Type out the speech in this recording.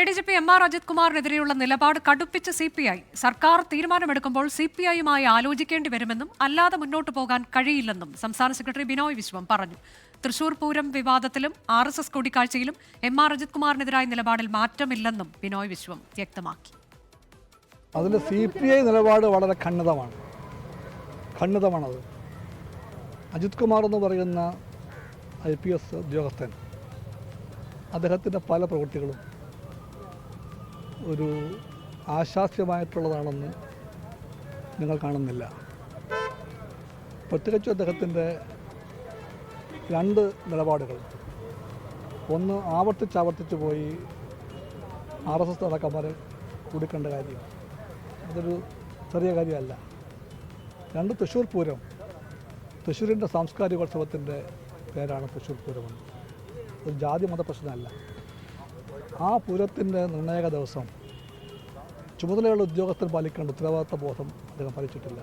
ADGP MR Ajith കുമാറിനെതിരെയുള്ള നിലപാട് കടുപ്പിച്ച CPI സർക്കാർ തീരുമാനമെടുക്കുമ്പോൾ CPIയുമായി ആലോചിക്കേണ്ടി വരുമെന്നും അല്ലാതെ മുന്നോട്ട് പോകാൻ കഴിയില്ലെന്നും സംസ്ഥാന സെക്രട്ടറി ബിനോയ് വിശ്വം പറഞ്ഞു. തൃശൂർ പൂരം വിവാദത്തിലും RSS കൂടിക്കാഴ്ചയിലും MR അജിത് കുമാറിനെതിരായ നിലപാടിൽ മാറ്റമില്ലെന്നും ബിനോയ് വിശ്വം വ്യക്തമാക്കി. അതിൽ CPI നിലപാട് വളരെ ഖണ്ഡിതമാണത്. അജിത് കുമാർ എന്ന് പറയുന്ന IPS ഉദ്യോഗസ്ഥൻ, അദ്ദേഹത്തിൻ്റെ പല പ്രവൃത്തികളും ഒരു ആശാസ്യമായിട്ടുള്ളതാണെന്ന് നിങ്ങൾ കാണുന്നില്ല. പ്രത്യേകിച്ചും അദ്ദേഹത്തിൻ്റെ രണ്ട് നിലപാടുകൾ, ഒന്ന് ആവർത്തിച്ച് പോയി RSS നേതാക്കന്മാരെ കൂടിക്കണ്ട കാര്യം, അതൊരു ചെറിയ കാര്യമല്ല. രണ്ട്, തൃശ്ശൂർ പൂരം, തൃശ്ശൂരിൻ്റെ സാംസ്കാരികോത്സവത്തിൻ്റെ പേരാണ് തൃശ്ശൂർ പൂരമെന്ന്. ഒരു ജാതി മത പ്രശ്നമല്ല. ആ പൂരത്തിൻ്റെ നിർണായക ദിവസം ചുമതലയുള്ള ഉദ്യോഗസ്ഥർ പാലിക്കേണ്ട ഉത്തരവാദിത്ത ബോധം അദ്ദേഹം പാലിച്ചിട്ടില്ല.